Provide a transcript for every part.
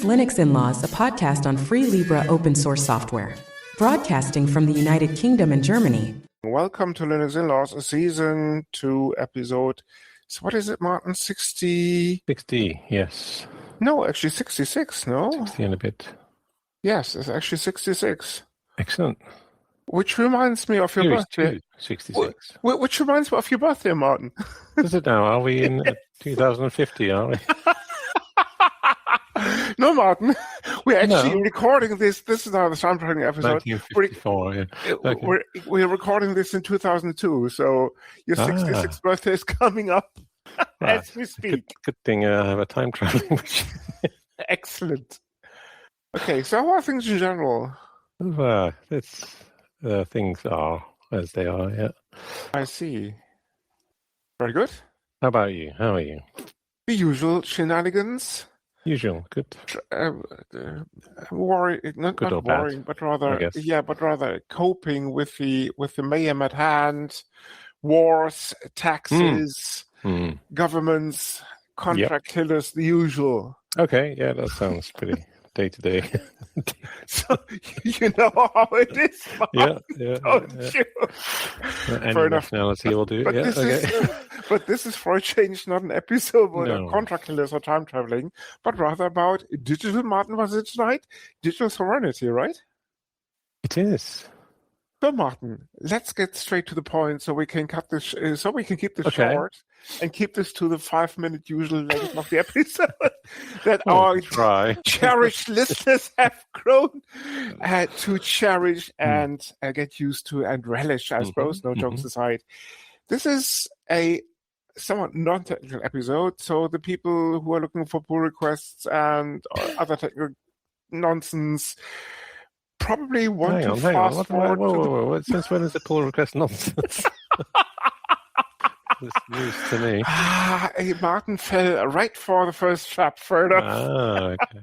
Linux Inlaws, a podcast on free Libra open source software. Broadcasting from the United Kingdom and Germany. Welcome to Linux Inlaws, Season 2 episode. So what is it, Martin? 60? 60, yes. No, actually 66, no? 60 and a bit. Yes, it's actually 66. Excellent. Which reminds me of your Series birthday. 2, 66. Which reminds me of your birthday, Martin. Is it now? Are we in 2050, are we? No, Martin. We're actually recording this. This is our soundtracking episode. 1954, yeah. Okay. We're recording this in 2002, so your 66th birthday is coming up as we speak. Good thing I have a time traveling machine. Excellent. Okay, so how are things in general? Things are as they are, yeah. I see. Very good. How about you? How are you? The usual shenanigans. Usual, good. Not worrying, but rather coping with the mayhem at hand, wars, taxes, governments, contract killers, the usual. Okay, yeah, that sounds pretty day to day. So you know how it is. Yeah. You? Any nationality will do. But this is for a change, not an episode about contract killers or time traveling, but rather about digital. Martin, was it tonight? Digital sovereignty, right? It is. So, Martin, let's get straight to the point, so we can cut this. So we can keep this short and keep this to the 5-minute usual length of the episode that our cherished listeners have grown to cherish and get used to and relish, I suppose. No jokes aside, this is a somewhat non-technical episode, so the people who are looking for pull requests and other technical nonsense probably want to fast forward. Whoa. Since when is a pull request nonsense? This news to me. Martin fell right for the first trap. Fair enough. Okay.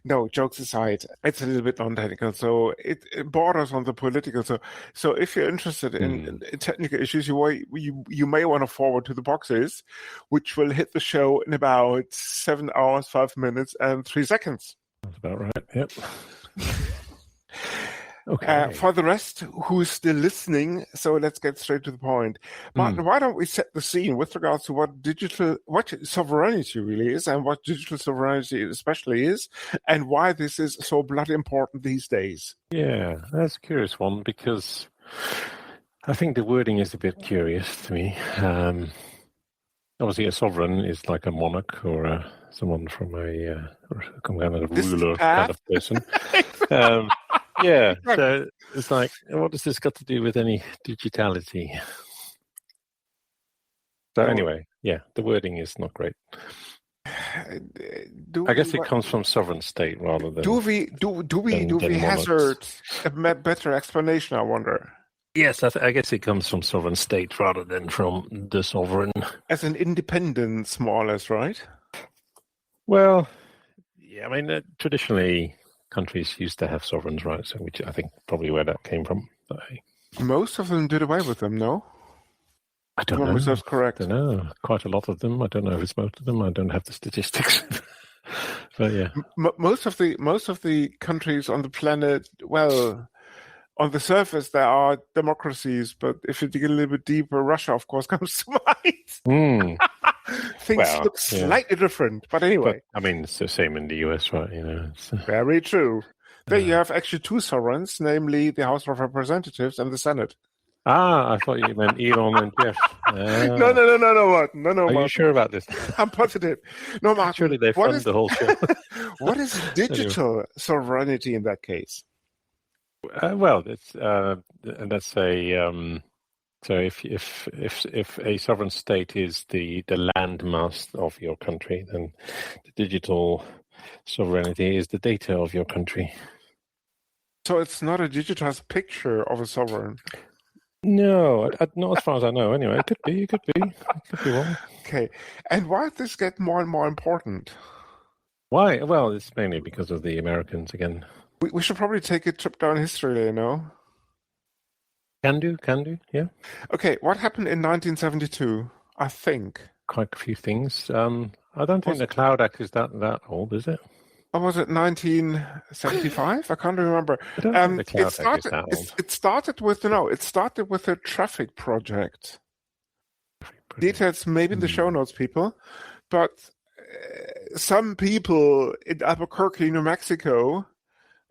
No, jokes aside, it's a little bit non-technical, so it borders on the political. So if you're interested in technical issues, you may want to forward to the boxes, which will hit the show in about 7 hours, 5 minutes, and 3 seconds. That's about right. Yep. Okay. For the rest who's still listening, so let's get straight to the point. Martin, why don't we set the scene with regards to what sovereignty really is, and what digital sovereignty especially is, and why this is so bloody important these days? Yeah, that's a curious one, because I think the wording is a bit curious to me. Obviously, a sovereign is like a monarch or someone from some kind of ruler kind of person. So it's like, what does this got to do with any digitality? So anyway, the wording is not great. I guess it comes from sovereign state rather than. Do we hazard a better explanation? I wonder. Yes, I guess it comes from sovereign state rather than from the sovereign. As an independence, more or less, right? Well, yeah, I mean, traditionally, countries used to have sovereigns, right? So, which I think probably where that came from. But, most of them did away with them, no? I don't know. That's correct. I don't know. Quite a lot of them. I don't know if it's most of them. I don't have the statistics. But yeah, most of the countries on the planet, well, on the surface there are democracies, but if you dig a little bit deeper, Russia, of course, comes to mind. Things look slightly different, but anyway. But, I mean, it's the same in the US, right? Very true. There you have actually 2 sovereigns, namely the House of Representatives and the Senate. I thought you meant Elon and Jeff. No, Martin. No, Are Martin. you sure about this? I'm positive. No, Martin. Surely they fund the whole show. What is digital sovereignty in that case? Well, that's a. So if a sovereign state is the landmass of your country, then the digital sovereignty is the data of your country. So it's not a digitized picture of a sovereign? No, not as far as I know. Anyway, it could be. It could be wrong. Okay. And why does this get more and more important? Why? Well, it's mainly because of the Americans again. We should probably take a trip down history, Can do, yeah. Okay, what happened in 1972? I think. quite a few things. I don't think the Cloud Act is that old, is it? Or was it 1975? I can't remember. I don't think the Cloud Act is that old. It started with a traffic project. Details maybe in the show notes, people. But some people in Albuquerque, New Mexico,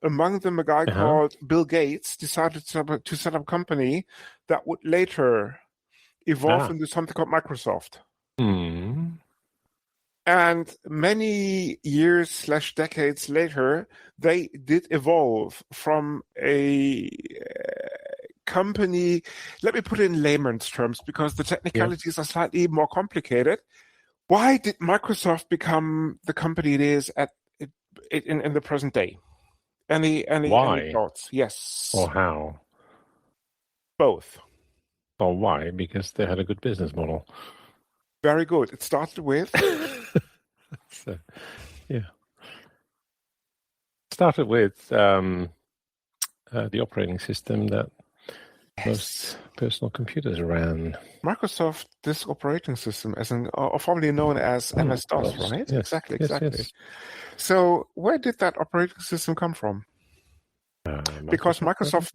among them a guy called Bill Gates, decided to set up a company that would later evolve into something called Microsoft. And many years/decades later, they did evolve from a company. Let me put it in layman's terms because the technicalities are slightly more complicated. Why did Microsoft become the company it is in the present day? Any thoughts? Yes. Or how? Both. Or why? Because they had a good business model. Very good. It started with... Started with the operating system that most personal computers ran. Microsoft Disk Operating System, formerly known as MS-DOS, right? Yes. Exactly. Yes. So where did that operating system come from? Because Microsoft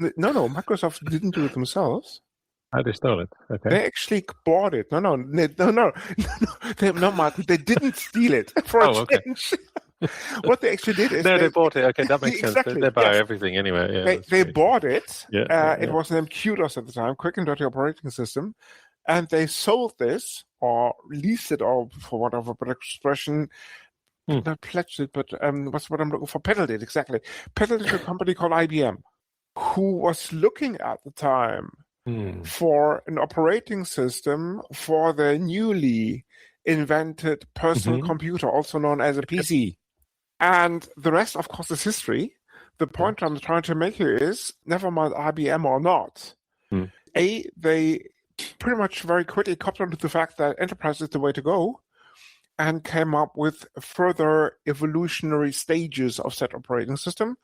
didn't do it themselves. They stole it. Okay. They actually bought it. No, Michael. They didn't steal it for a change. What they actually did is they bought it. Okay, that makes sense. Exactly, they buy everything anyway. Yeah, they bought it. It was named QDOS at the time, Quick and Dirty Operating System, and they sold this or leased it, or for whatever expression. Not pledged it, but what's what I'm looking for? Peddled it, exactly. Peddled it to a company called IBM, who was looking at the time for an operating system for the newly invented personal computer, also known as a PC. And the rest, of course, is history. The point I'm trying to make here is, never mind IBM or not, they pretty much very quickly caught on to the fact that enterprise is the way to go, and came up with further evolutionary stages of that operating system,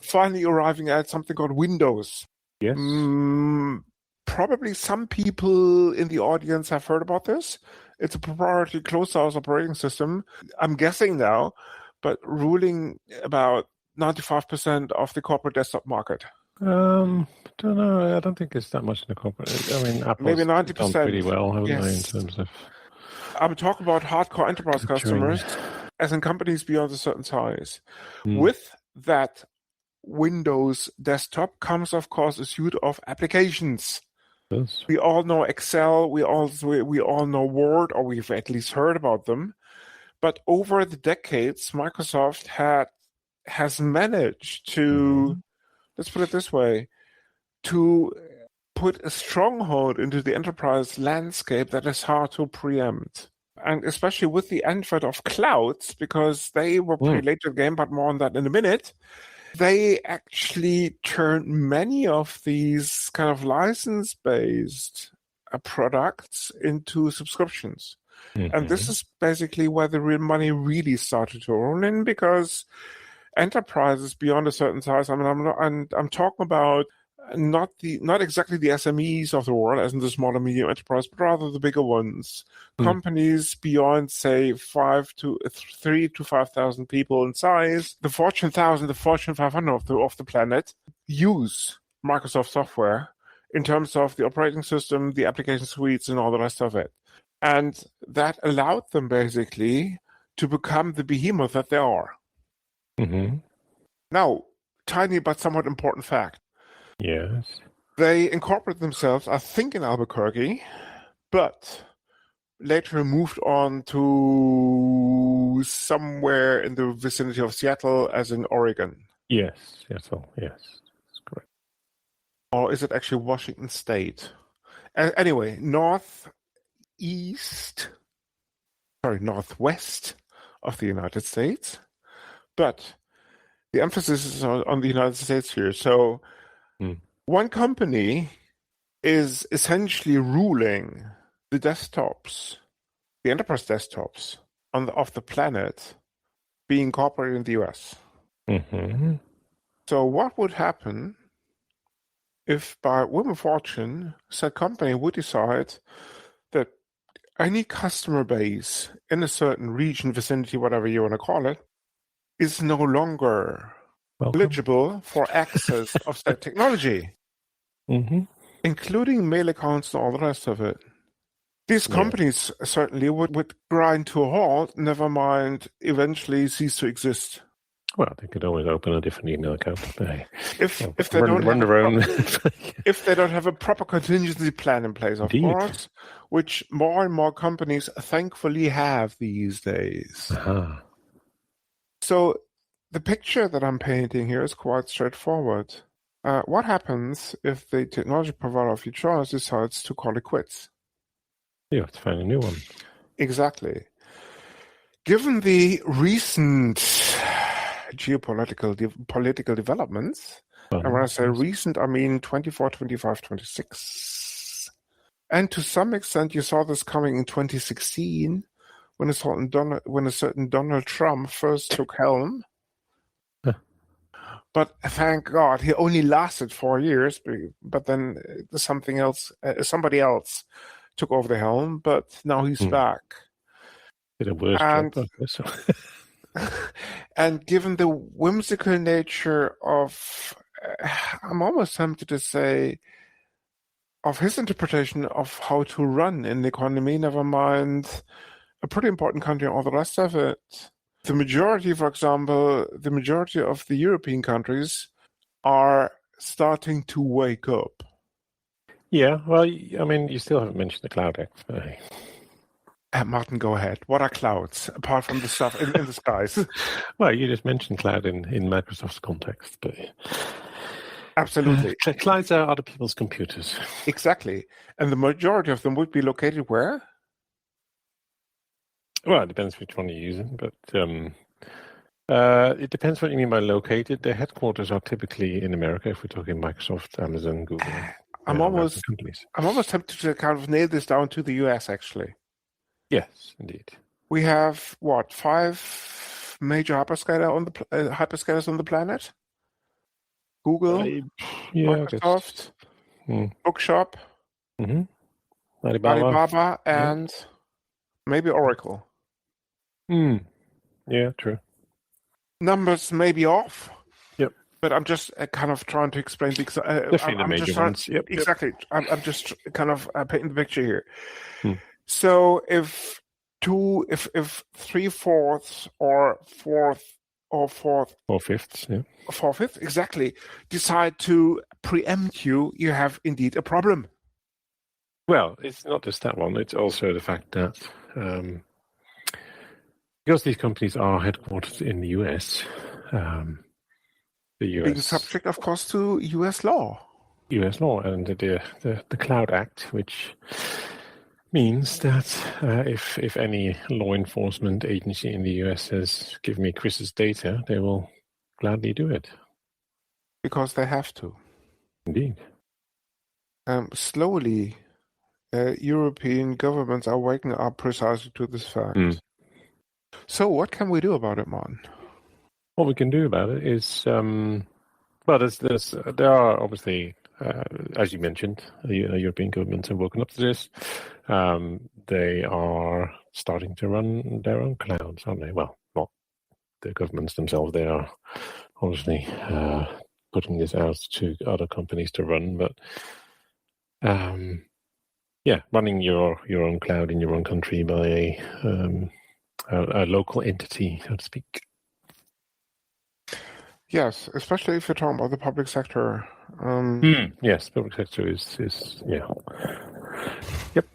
finally arriving at something called Windows. Yes. Probably some people in the audience have heard about this. It's a proprietary closed-source operating system, I'm guessing now, but ruling about 95% of the corporate desktop market. Don't know. I don't think it's that much in the corporate. I mean, Apple's maybe 90%. done pretty well, haven't they, in terms of... I'm talking about hardcore enterprise customers, as in companies beyond a certain size. With that Windows desktop comes, of course, a suite of applications. Yes. We all know Excel, we all know Word, or we've at least heard about them. But over the decades, Microsoft has managed to, let's put it this way, to put a stronghold into the enterprise landscape that is hard to preempt. And especially with the advent of clouds, because they were pretty late to the game, but more on that in a minute, they actually turned many of these kind of license-based products into subscriptions. And this is basically where the real money really started to roll in, because enterprises beyond a certain size, I mean, I'm talking about not exactly the SMEs of the world, as in the small and medium enterprise, but rather the bigger ones. Companies beyond, say, 3,000 to 5,000 people in size. The Fortune 1000, the Fortune 500 of the planet use Microsoft software in terms of the operating system, the application suites, and all the rest of it. And that allowed them basically to become the behemoth that they are. Now, tiny but somewhat important fact. Yes. They incorporated themselves, I think, in Albuquerque, but later moved on to somewhere in the vicinity of Seattle, as in Oregon. Yes, Seattle, yes. That's correct. Or is it actually Washington State? Anyway, northwest of the United States, but the emphasis is on the United States here. So one company is essentially ruling the desktops, the enterprise desktops of the planet, being incorporated in the US. So what would happen if by whim of fortune, said company would decide that any customer base in a certain region, vicinity, whatever you want to call it, is no longer eligible for access of that technology, including mail accounts and all the rest of it. These companies certainly would grind to a halt, never mind eventually cease to exist. Well, they could always open a different email account. If they don't have a proper contingency plan in place, of course, which more and more companies thankfully have these days. So the picture that I'm painting here is quite straightforward. What happens if the technology provider of your choice decides to call it quits? You have to find a new one. Exactly. Given the recent political developments, and when I say recent, I mean 24, 25, 26. And to some extent, you saw this coming in 2016 when a certain Donald Trump first took helm. But thank God, he only lasted 4 years, but then somebody else took over the helm, but now he's back. Did a worse job, and given the whimsical nature of, I'm almost tempted to say, of his interpretation of how to run an economy, never mind a pretty important country and all the rest of it. The majority, for example, of the European countries are starting to wake up. Yeah, well, I mean, you still haven't mentioned the Cloud Act. Martin, go ahead. What are clouds, apart from the stuff in the skies? Well, you just mentioned cloud in Microsoft's context, but... Absolutely. Clouds are other people's computers. Exactly. And the majority of them would be located where? Well, it depends which one you're using, but it depends what you mean by located. Their headquarters are typically in America, if we're talking Microsoft, Amazon, Google. I'm almost tempted to kind of nail this down to the US, actually. Yes, indeed. We have, 5 major hyperscalers on the planet? Google, Microsoft, Bookshop, Alibaba, and maybe Oracle. Yeah, true. Numbers may be off. Yep. But I'm just kind of trying to explain because definitely the major ones. Yep. Exactly. I'm just kind of painting the picture here. So if 3/4 or 4/5, exactly, decide to preempt you, you have indeed a problem. Well, it's not just that one. It's also the fact that because these companies are headquartered in the US, the US being subject, of course, to US law. US law and the Cloud Act, which means that if any law enforcement agency in the US says, give me Chris's data, they will gladly do it. Because they have to. Indeed. Slowly, European governments are waking up precisely to this fact. So what can we do about it, Martin? What we can do about it is, there are obviously, as you mentioned, European governments have woken up to this. They are starting to run their own clouds, aren't they? Well, not the governments themselves. They are obviously putting this out to other companies to run. But running your own cloud in your own country by a local entity, so to speak. Yes, especially if you're talking about the public sector. Yes, public sector is Yep.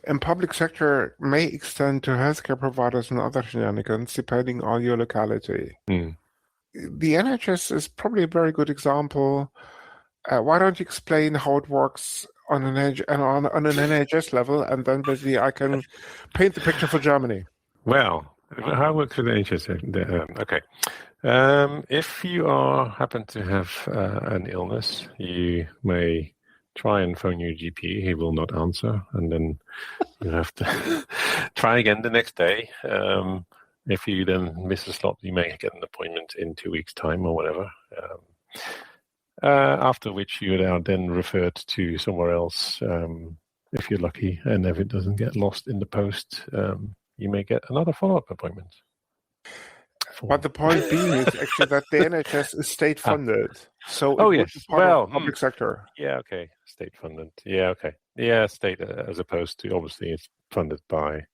And public sector may extend to healthcare providers and other shenanigans, depending on your locality. The NHS is probably a very good example. Why don't you explain how it works on an NHS level, and then basically I can paint the picture for Germany. Well, how it works with the NHS? Okay. If you happen to have an illness, you may try and phone your GP. He will not answer, and then you have to try again the next day. If you then miss a slot, you may get an appointment in 2 weeks' time or whatever. After which you are then referred to somewhere else if you're lucky, and if it doesn't get lost in the post, you may get another follow-up appointment. But the point being is actually that the NHS is state-funded, so it would be part of the public sector. Yeah, okay, state-funded. Yeah, okay. Yeah, state, as opposed to, obviously, it's funded by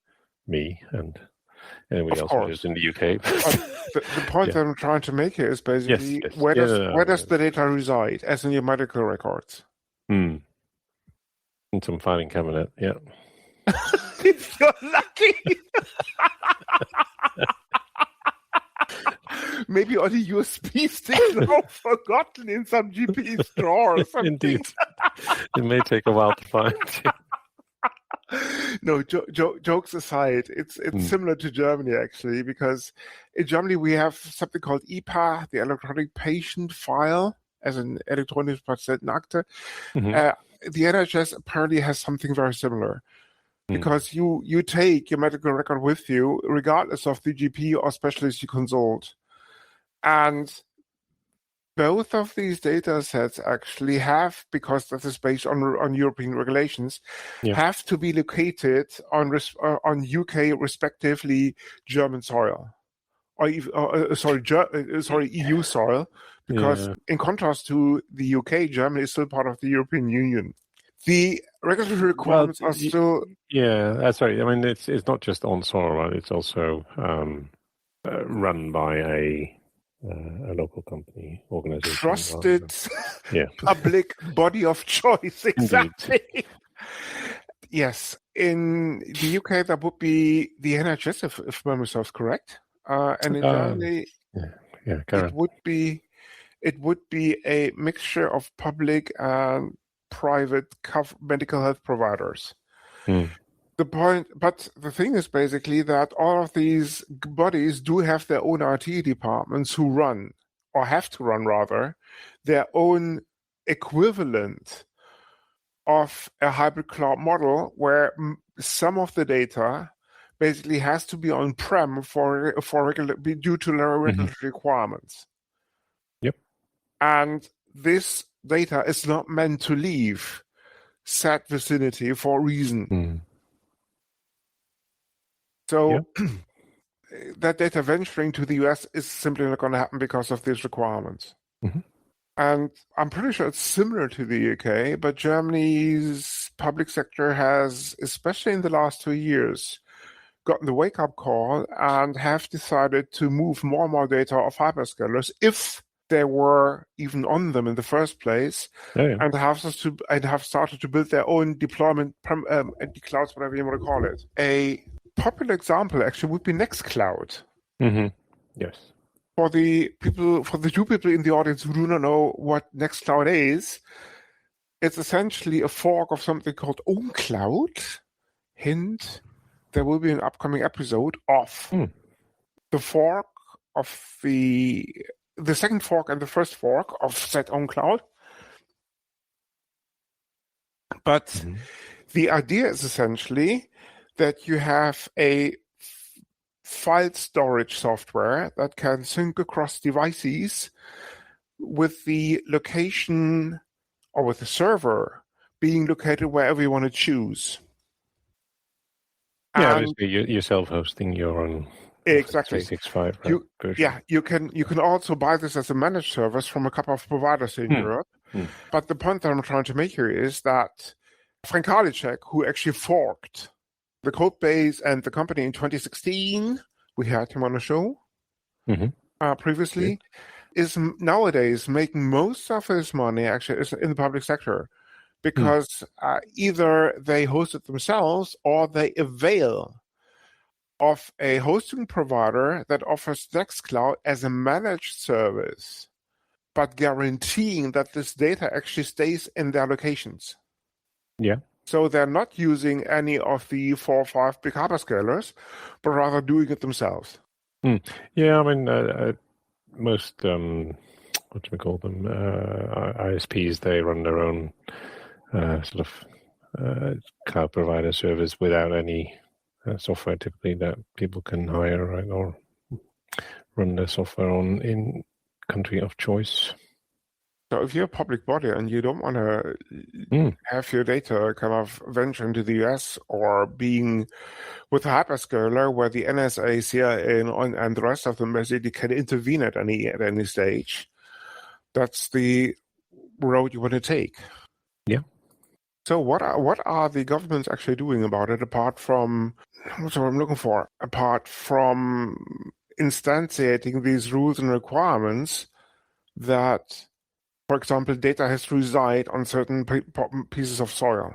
me and anybody else who's in the UK. the point that I'm trying to make here is basically where does the data reside, as in your medical records? In some filing cabinet, yeah. If you're lucky. Maybe on a USB stick now, forgotten in some GP's drawer or something. Indeed. It may take a while to find. No, jokes aside, it's similar to Germany, actually, because in Germany we have something called EPA, the electronic patient file, as an elektronische Patientenakte. The NHS apparently has something very similar. Because you take your medical record with you, regardless of the GP or specialist you consult. And both of these data sets actually have, because that is based on European regulations, have to be located on UK, respectively, German soil. Or EU soil, because in contrast to the UK, Germany is still part of the European Union. The regulatory requirements are still... Yeah, sorry. I mean, it's not just on soil, right? It's also run by a local company, organization. Trusted public body of choice, exactly. Yes. In the UK, that would be the NHS, if memory serves correct. And in Germany, it would be a mixture of public and private medical health providers. The thing is basically that all of these bodies do have their own IT departments who run, or have to run rather, their own equivalent of a hybrid cloud model where some of the data basically has to be on-prem due to regulatory requirements. Yep. And this data is not meant to leave said vicinity for a reason. So that data venturing to the US is simply not going to happen because of these requirements. And I'm pretty sure it's similar to the UK, but Germany's public sector has, especially in the last 2 years, gotten the wake-up call and have decided to move more and more data off hyperscalers, if they were even on them in the first place, and have started to build their own deployment clouds, whatever you want to call it. A popular example actually would be Nextcloud. Yes. For the two people in the audience who do not know what Nextcloud is, it's essentially a fork of something called OwnCloud. Hint: there will be an upcoming episode of the fork of the second fork and the first fork of said OwnCloud. But the idea is essentially that you have a file storage software that can sync across devices with the location, or with the server being located wherever you want to choose. Yeah, obviously you're self-hosting your own. Exactly. 365 version. You can also buy this as a managed service from a couple of providers in Europe. But the point that I'm trying to make here is that Frank Karliczek, who actually forked the code base and the company in 2016, we had him on the show previously, is nowadays making most of his money actually in the public sector, because either they host it themselves or they avail of a hosting provider that offers Nextcloud as a managed service, but guaranteeing that this data actually stays in their locations. Yeah. So they're not using any of the 4 or 5 big hyperscalers, but rather doing it themselves. Yeah, I mean, most, what do we call them, ISPs, they run their own sort of cloud provider service without any software typically that people can hire, right, or run their software on in country of choice. So if you're a public body and you don't want to have your data kind of venture into the US or being with a hyperscaler where the NSA, CIA, and the rest of them basically can intervene at any stage, that's the road you want to take. Yeah. So what are the governments actually doing about it apart from what's what I'm looking for? Apart from instantiating these rules and requirements that, for example, data has to reside on certain pieces of soil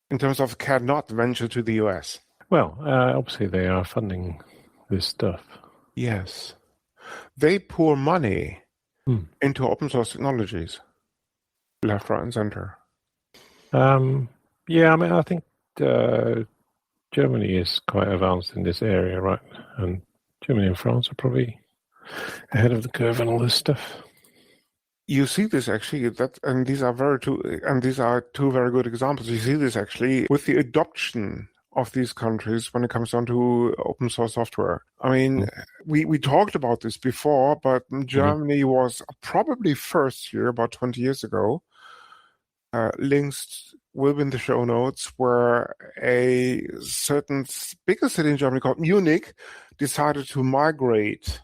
in terms of cannot venture to the US. Well, obviously they are funding this stuff. Yes. They pour money into open source technologies, left, right, and center. Yeah, I mean, I think Germany is quite advanced in this area, right? And Germany and France are probably ahead of the curve on all this stuff. You see this actually, these are two very good examples. You see this actually with the adoption of these countries when it comes down to open source software. I mean, we talked about this before, but Germany was probably first here about 20 years ago. Links will be in the show notes, where a certain bigger city in Germany called Munich decided to migrate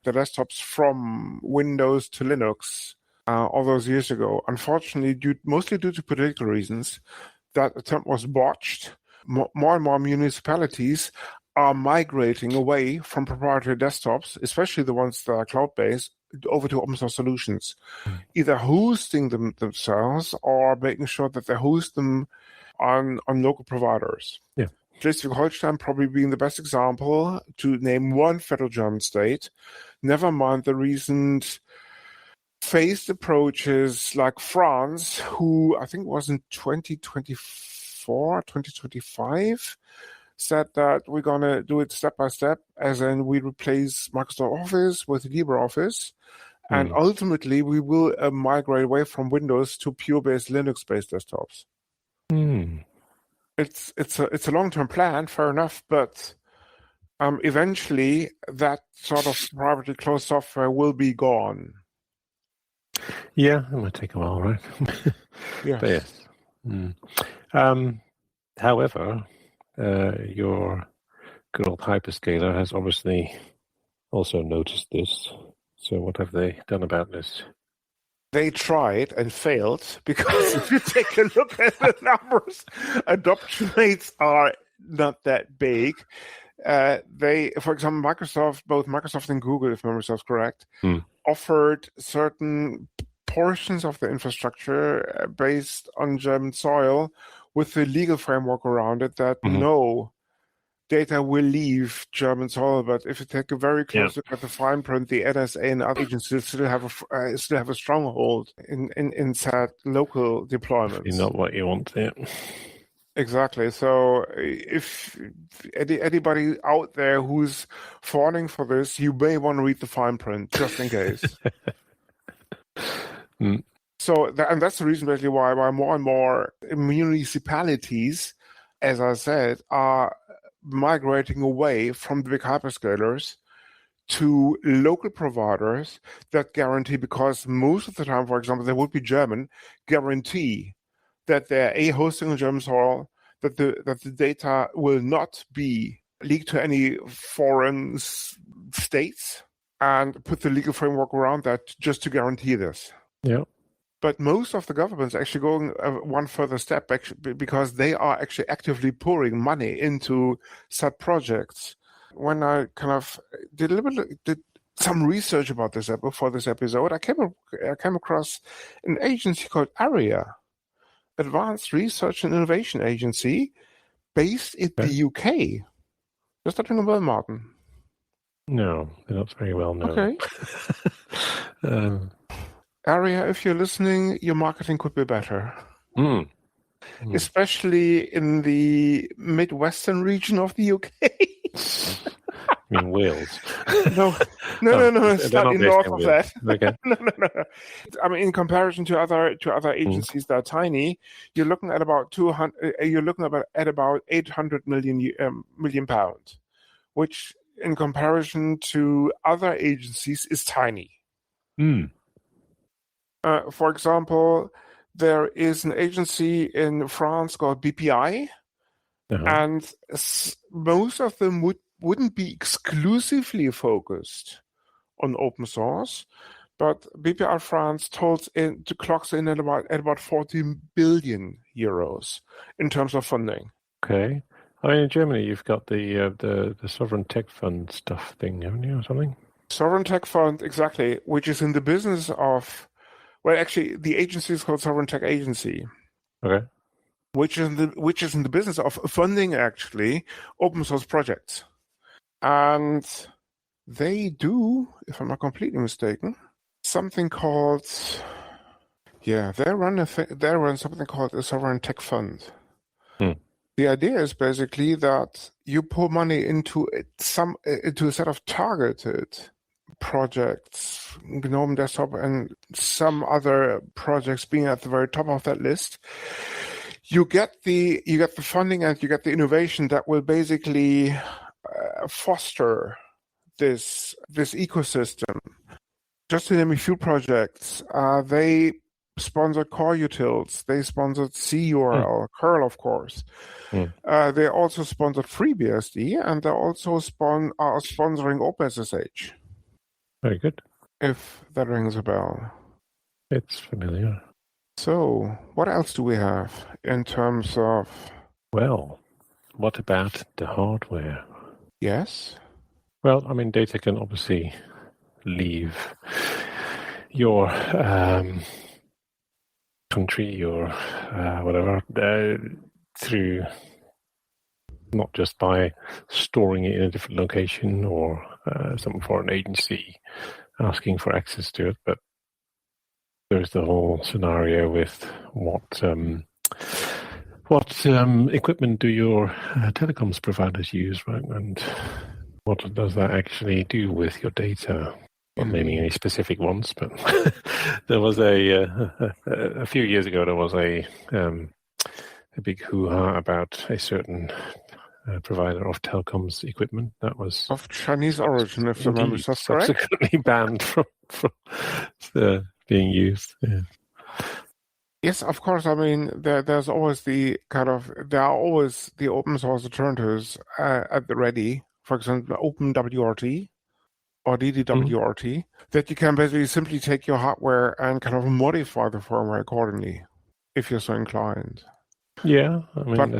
the desktops from Windows to Linux all those years ago. Unfortunately, mostly due to political reasons, that attempt was botched. More and more municipalities are migrating away from proprietary desktops, especially the ones that are cloud-based, over to open source solutions, either hosting them themselves or making sure that they host them on local providers. Yeah. Schleswig-Holstein probably being the best example to name one federal German state, never mind the recent phased approaches like France, who I think was in 2024, 2025, said that we're going to do it step by step, as in we replace Microsoft Office with LibreOffice, and ultimately we will migrate away from Windows to pure-based Linux-based desktops. It's a long-term plan, fair enough, but eventually that sort of privately closed software will be gone. Yeah, it might take a while, right? Yes. But yes. However, your good old hyperscaler has obviously also noticed this. So what have they done about this? They tried and failed, because if you take a look at the numbers, adoption rates are not that big. They, for example, both Microsoft and Google, if memory serves correct, offered certain portions of the infrastructure based on German soil with the legal framework around it that no data will leave German soil. But if you take a very close look at the fine print, the NSA and other agencies still have a stronghold in said local deployments. It's not what you want there. Exactly. So if anybody out there who's falling for this, you may want to read the fine print just in case. So and that's the reason basically why more and more municipalities, as I said, are migrating away from the big hyperscalers to local providers that guarantee, because most of the time, for example, they would be German, guarantee that they're hosting on German soil, that the data will not be leaked to any foreign states, and put the legal framework around that just to guarantee this. Yeah. But most of the governments actually going one further step, actually, because they are actually actively pouring money into such projects. When I kind of did some research about this for this episode, I came across an agency called ARIA, Advanced Research and Innovation Agency, based in the UK. Does that ring a bell, Martin? No, they're not very well known. Okay. ARIA, if you're listening, your marketing could be better. Especially in the Midwestern region of the UK. You mean Wales? No, it's slightly north of that. Okay. No. I mean, in comparison to other agencies that are tiny, you're looking at about 800 million pounds, which, in comparison to other agencies, is tiny. For example, there is an agency in France called BPI, and most of them wouldn't be exclusively focused on open source, but BPI France clocks in at about 14 billion euros in terms of funding. Okay. I mean, in Germany, you've got the Sovereign Tech Fund stuff thing, haven't you, or something? Sovereign Tech Fund, exactly, which is in the business of, well, actually, the agency is called Sovereign Tech Agency. Okay. Which is in the business of funding, actually, open source projects. And they do, if I'm not completely mistaken, something called, they run something called a Sovereign Tech Fund. The idea is basically that you pour money into a set of targeted projects, GNOME Desktop and some other projects being at the very top of that list. You get the funding and you get the innovation that will basically foster this ecosystem. Just to name a few projects, they sponsored core utils, they sponsored CURL, curl, of course. They also sponsored FreeBSD, and they also are sponsoring OpenSSH. Very good. If that rings a bell. It's familiar. So, what else do we have in terms of... Well, what about the hardware? Yes? Well, I mean, data can obviously leave your country, your whatever, through not just by storing it in a different location or some foreign agency asking for access to it, but there's the whole scenario with what equipment do your telecoms providers use, right? And what does that actually do with your data? Not naming any specific ones, but there was a few years ago there was a big hoo-ha about a certain provider of telecoms equipment that was of Chinese origin, if the memory serves correct. Subsequently banned from being used. Yeah. Yes, of course. I mean, there are always the open source alternatives at the ready. For example, OpenWRT or DDWRT, that you can basically simply take your hardware and kind of modify the firmware accordingly, if you're so inclined. Yeah, I mean, but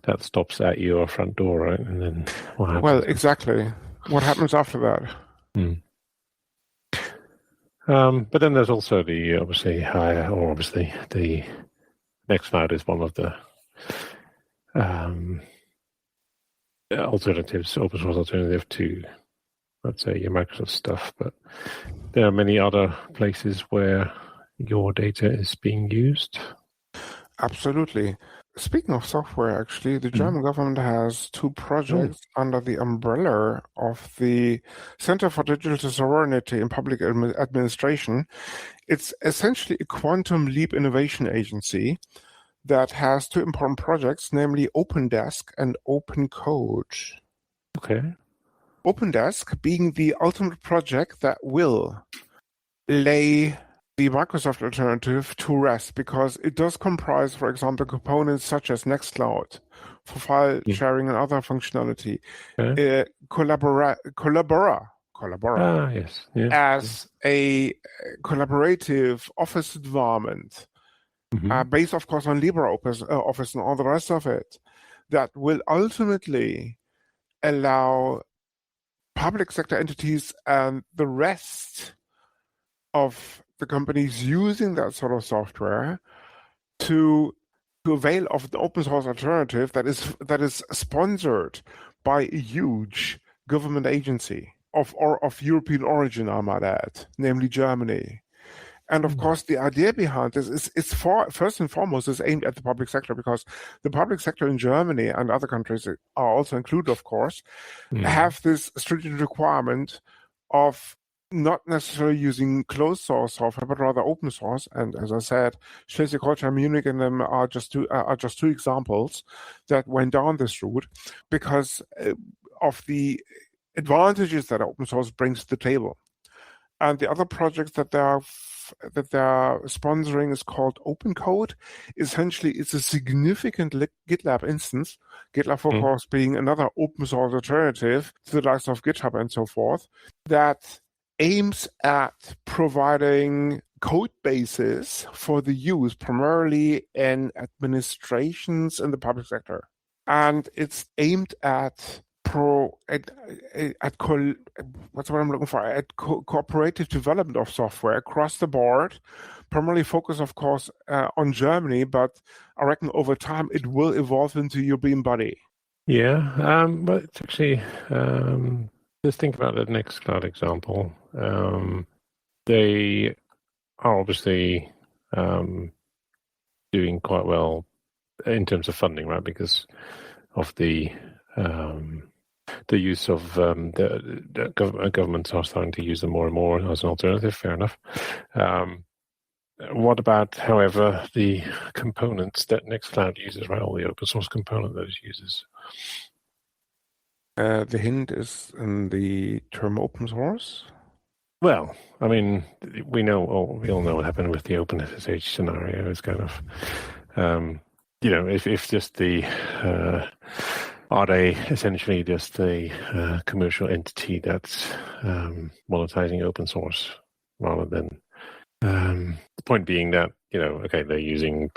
that stops at your front door, right? And then what happens? Well, exactly. What happens after that? But then there's also the Nextcloud is one of the alternatives, open source alternative to, let's say, your Microsoft stuff. But there are many other places where your data is being used. Absolutely. Speaking of software, actually, the German government has two projects under the umbrella of the Center for Digital Sovereignty in Public Administration. It's essentially a quantum leap innovation agency that has two important projects, namely OpenDesk and OpenCode. Okay. OpenDesk being the ultimate project that will lay the Microsoft alternative to rest, because it does comprise, for example, components such as Nextcloud for file sharing and other functionality. Collabora yes. Yeah. as a collaborative office environment, based, of course, on LibreOffice and all the rest of it, that will ultimately allow public sector entities and the rest of the companies using that sort of software to avail of the open source alternative that is sponsored by a huge government agency of European origin, I might add, namely Germany. And of course, the idea behind this is first and foremost is aimed at the public sector, because the public sector in Germany and other countries are also included, of course, have this stringent requirement of not necessarily using closed source software, but rather open source. And as I said, Schleswig-Holstein, Munich, and them are just two examples that went down this route because of the advantages that open source brings to the table. And the other project that they are sponsoring is called Open Code. Essentially, it's a significant GitLab instance. GitLab, of course, being another open source alternative to the likes of GitHub and so forth, that aims at providing code bases for the use primarily in administrations in the public sector. And it's aimed at cooperative development of software across the board, primarily focused, of course, on Germany, but I reckon over time it will evolve into European body. Yeah, but it's actually, just think about the Nextcloud example. They are obviously doing quite well in terms of funding, right? Because of the use of the governments are starting to use them more and more as an alternative. Fair enough. What about, however, the components that Nextcloud uses, right? All the open source component that it uses. The hint is in the term open source. Well, I mean, we all know what happened with the OpenSSH scenario. It's kind of, if just the are they essentially just a commercial entity that's monetizing open source rather than the point being that, they're using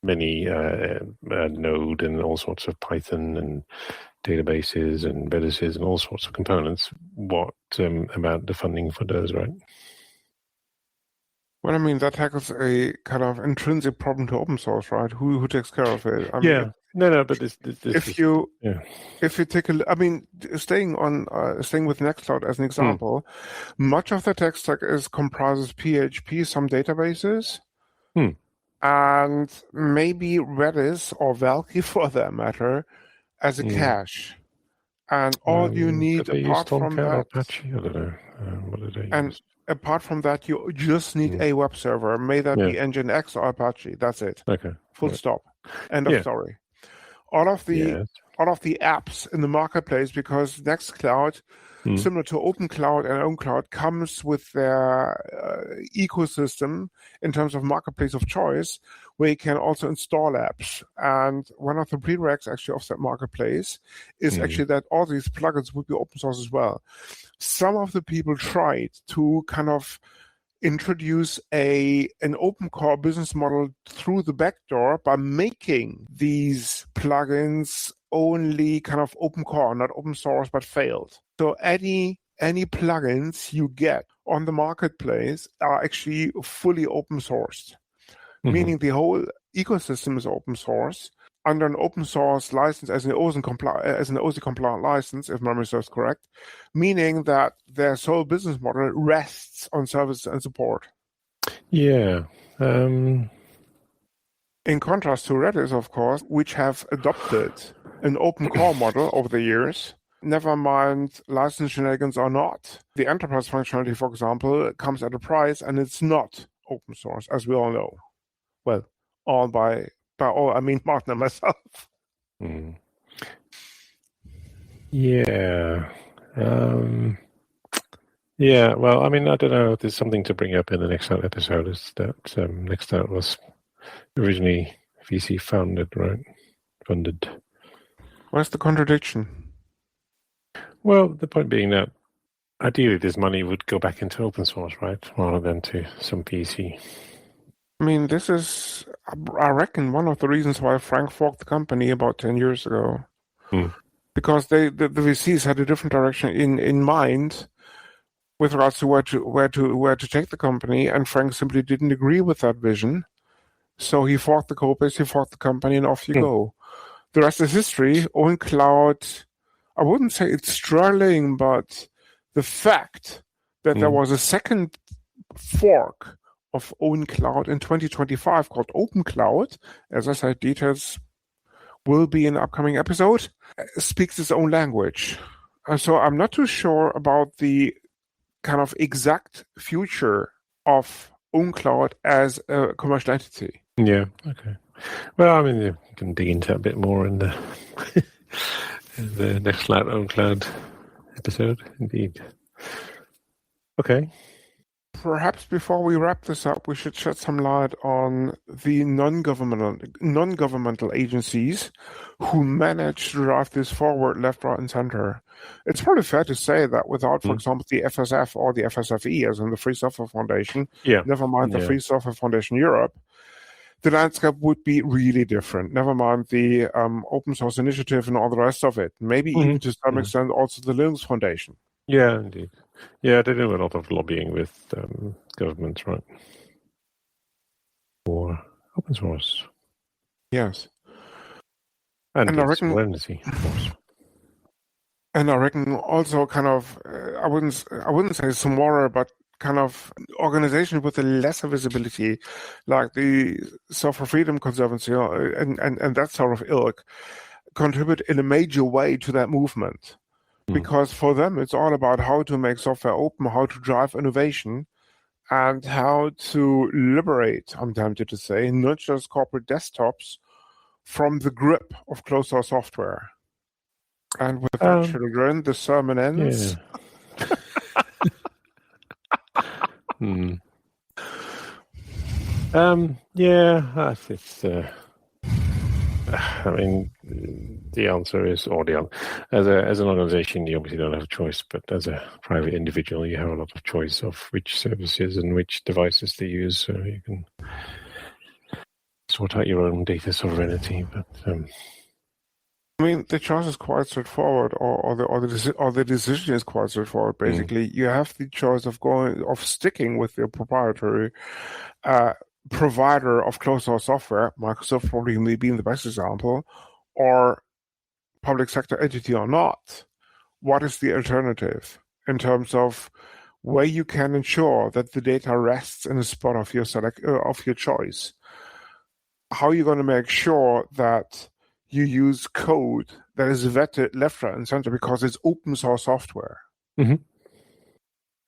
many Node and all sorts of Python and databases and Redis and all sorts of components. What about the funding for those, right? Well, I mean, that tackles a kind of intrinsic problem to open source, right? Who takes care of it? I mean, but this if you take staying with Nextcloud as an example, much of the tech stack comprises PHP, some databases, and maybe Redis or Valky for that matter as a cache. And all you need apart from that, Apache, I don't know. What do they use? Apart from that, you just need a web server. May that be Nginx or Apache. That's it. Okay. Full stop. End of story. All of the apps in the marketplace, because Nextcloud, similar to OpenCloud and OwnCloud, comes with their ecosystem in terms of marketplace of choice, where you can also install apps. And one of the prereqs actually of that marketplace is actually that all these plugins would be open source as well. Some of the people tried to kind of introduce an open core business model through the back door by making these plugins only kind of open core, not open source, but failed. So any plugins you get on the marketplace are actually fully open sourced, meaning the whole ecosystem is open source under an open source license as an OSI compliant license, if memory serves correct, meaning that their sole business model rests on services and support. Yeah. In contrast to Redis, of course, which have adopted an open core model over the years. Never mind license shenanigans or not. The enterprise functionality, for example, comes at a price, and it's not open source, as we all know. Well, all by all, I mean Martin and myself. Yeah. Well, I mean, I don't know. There's something to bring up in the next episode. Is that Nextcloud was originally VC funded, right? What's the contradiction? Well, the point being that ideally this money would go back into open source, right? Rather than to some VC. I mean, this is, I reckon, one of the reasons why Frank forked the company about 10 years ago. Because the VCs had a different direction in mind with regards to where to take the company, and Frank simply didn't agree with that vision. So he forked the code base, he forked the company, and off you go. The rest is history. OwnCloud, I wouldn't say it's struggling, but the fact that there was a second fork of OwnCloud in 2025 called OpenCloud, as I said, details will be in an upcoming episode, speaks its own language. So I'm not too sure about the kind of exact future of OwnCloud as a commercial entity. Yeah, okay. Well, I mean, you can dig into a bit more in the Nextcloud OwnCloud episode, indeed. Okay. Perhaps before we wrap this up, we should shed some light on the non-governmental agencies who manage to drive this forward left, right, and center. It's probably fair to say that without, for example, the FSF or the FSFE, as in the Free Software Foundation, never mind the Free Software Foundation Europe, the landscape would be really different. Never mind the Open Source Initiative and all the rest of it. Maybe even to some extent also the Linux Foundation. Yeah, indeed. Yeah, they do a lot of lobbying with governments, right? For open source. Yes. And I reckon sovereignty, of course. And I reckon also kind of, I wouldn't say smaller, but kind of organization with a lesser visibility, like the Software Freedom Conservancy and that sort of ilk, contribute in a major way to that movement. Because for them, it's all about how to make software open, how to drive innovation, and how to liberate, I'm tempted to say, not just corporate desktops from the grip of closed source software. And with that, children, the sermon ends. Yeah. It's. I mean, the answer is, as an organization, you obviously don't have a choice, but as a private individual, you have a lot of choice of which services and which devices to use, so you can sort out your own data sovereignty. But I mean, the choice is quite straightforward, or the decision is quite straightforward. Basically, you have the choice of sticking with your proprietary provider of closed source software, Microsoft probably may be the best example, or public sector entity or not. What is the alternative in terms of where you can ensure that the data rests in a spot of your choice? How are you going to make sure that you use code that is vetted left, right, and center because it's open source software?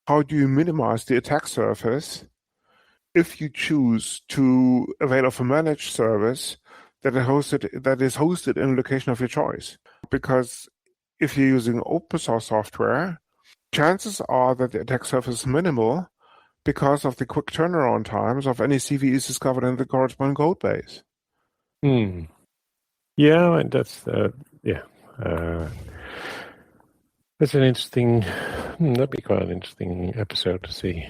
How do you minimize the attack surface if you choose to avail of a managed service that is hosted in a location of your choice? Because if you're using open source software, chances are that the attack surface is minimal because of the quick turnaround times of any CVEs discovered in the corresponding code base. Yeah, that's that's an interesting. That'd be quite an interesting episode to see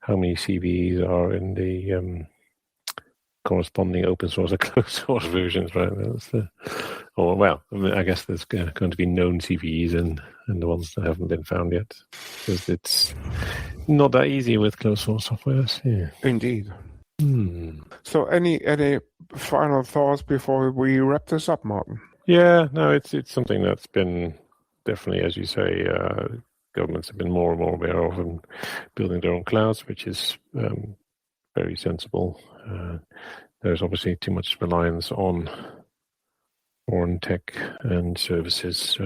how many CVEs are in the corresponding open source or closed source versions, right? I guess there's going to be known CVEs and the ones that haven't been found yet, because it's not that easy with closed source software. Yeah. Indeed. So, any final thoughts before we wrap this up, Martin? Yeah, no, it's something that's been definitely, as you say, governments have been more and more aware of and building their own clouds, which is very sensible. There's obviously too much reliance on foreign tech and services,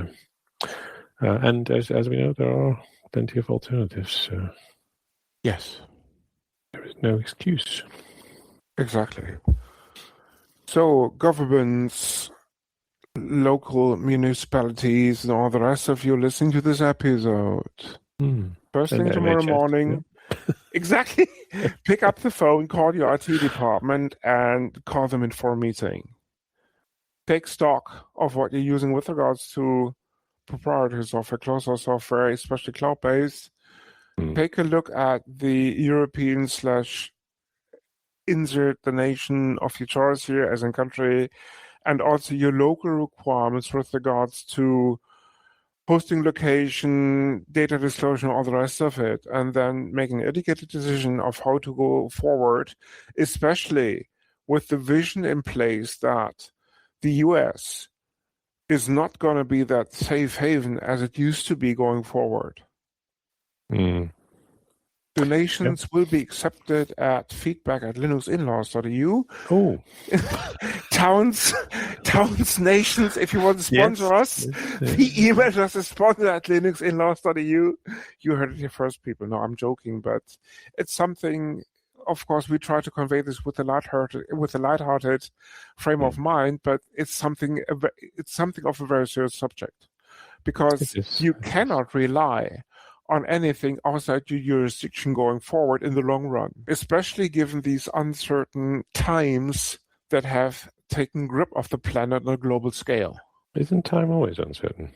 and as we know, there are plenty of alternatives. Yes, there is no excuse. Exactly. So governments, local municipalities, and all the rest of you listening to this episode, first thing tomorrow morning, exactly, pick up the phone, call your IT department, and call them in for a meeting. Take stock of what you're using with regards to proprietary software, closed source software, especially cloud-based. Take a look at the European / insert the nation of your choice here as in country, and also your local requirements with regards to hosting location, data disclosure, all the rest of it, and then making an educated decision of how to go forward, especially with the vision in place that the US is not going to be that safe haven as it used to be going forward. Donations will be accepted at feedback@linuxinlaws.eu. Towns, nations, if you want to sponsor us, the email address is sponsor@linuxinlaws.eu. You heard it here first, people. No, I'm joking, but it's something. Of course, we try to convey this with a lighthearted frame of mind, but it's something of a very serious subject, because you cannot rely on anything outside your jurisdiction going forward in the long run, especially given these uncertain times that have taken grip of the planet on a global scale. Isn't time always uncertain?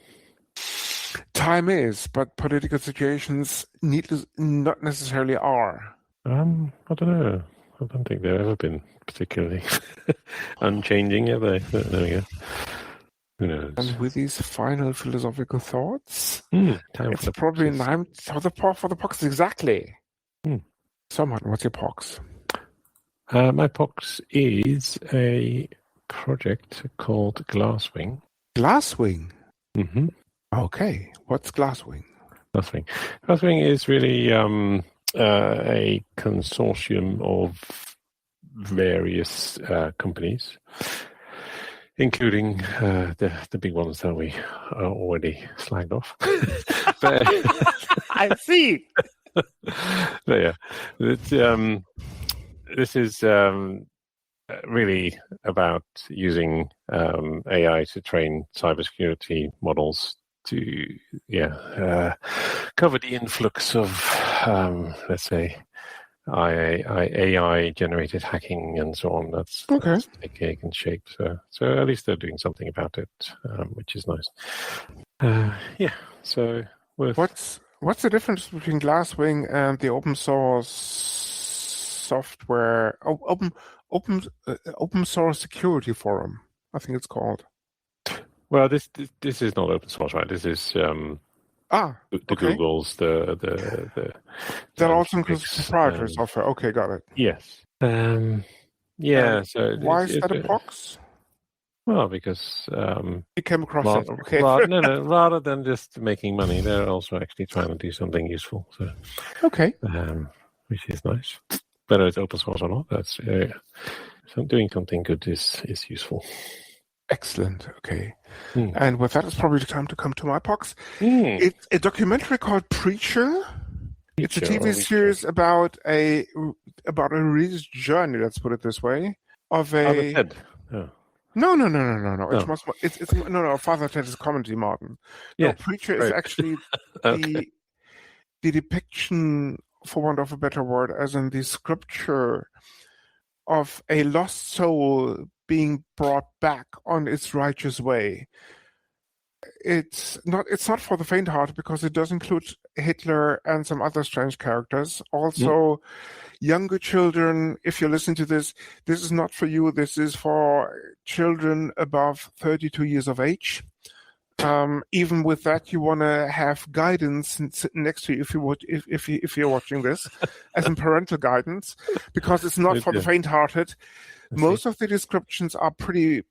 Time is, but political situations not necessarily are. I don't know. I don't think they've ever been particularly unchanging, have they? There we go. Who knows? And with these final philosophical thoughts, it's probably time for the pox, exactly. So, Martin, what's your pox? My pox is a project called Glasswing. Glasswing? Mm-hmm. Okay. What's Glasswing? Glasswing is really a consortium of various companies, including the big ones that we already slagged off. But, I see. But yeah, this is really about using AI to train cybersecurity models to cover the influx of let's say AI generated hacking and so on. That's taking shape. So at least they're doing something about it, which is nice. So what's the difference between Glasswing and the open source software open source security forum? I think it's called. Well, this is not open source, right? This is the Googles, the that also includes proprietary software. Okay, got it. Yes. So why is that a box? Well, because you came across it. Okay. Rather than just making money, they're also actually trying to do something useful. So okay, which is nice. Whether it's open source or not, that's doing something good is useful. Excellent. Okay. And with that, it's probably the time to come to my pox. It's a documentary called Preacher. It's a TV series about a religious journey. Let's put it this way. Of a Ted. No. It's Father Ted is a comedy, Martin. No, Preacher is actually the depiction, for want of a better word, as in the scripture of a lost soul being brought back on its righteous way. It's not for the faint-hearted because it does include Hitler and some other strange characters. Also, younger children, if you listen to this is not for you. This is for children above 32 years of age. Even with that, you want to have guidance sitting next to you if you're watching this, as in parental guidance, because it's not for the faint-hearted. Most of the descriptions are pretty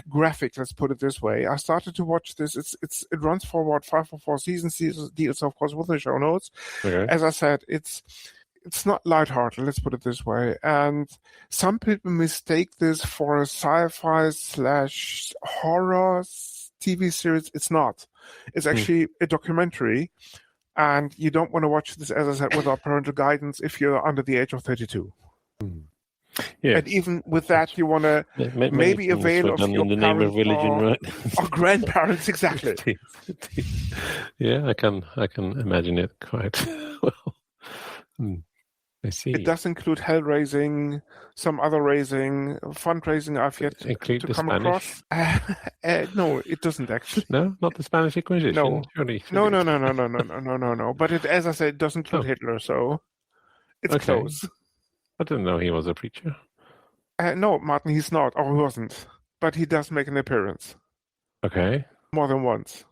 graphic. Let's put it this way. I started to watch this. It runs for about 5 or 4 seasons. Deals, of course, with the show notes. Okay. As I said, it's not lighthearted. Let's put it this way. And some people mistake this for a sci-fi / horror TV series. It's not. It's actually a documentary, and you don't want to watch this, as I said, without parental guidance if you're under the age of 32. Yes. And even with that, you want to maybe avail of your in the name of religion, right? Or grandparents, exactly. Yeah, I can imagine it quite well. I see. It does include hell raising, some other raising, fundraising I've yet to come Spanish? across. No, it doesn't actually. No, not the Spanish Inquisition. No, no. But as I said, it does include Hitler, so it's close. I didn't know he was a preacher. No, Martin, he's not, or he wasn't. But he does make an appearance. Okay. More than once.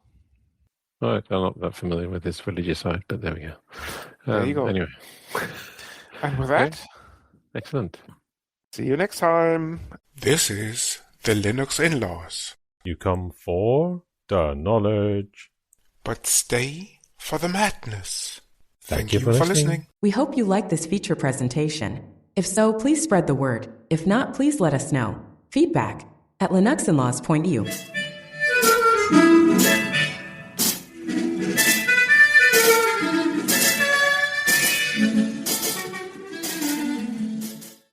Right, I'm not that familiar with his religious side, but there we go. There you go. Anyway. And with that, excellent. See you next time. This is the Linux Inlaws. You come for the knowledge, but stay for the madness. Thank you for listening. We hope you like this feature presentation. If so, please spread the word. If not, please let us know. Feedback at linuxinlaws.eu.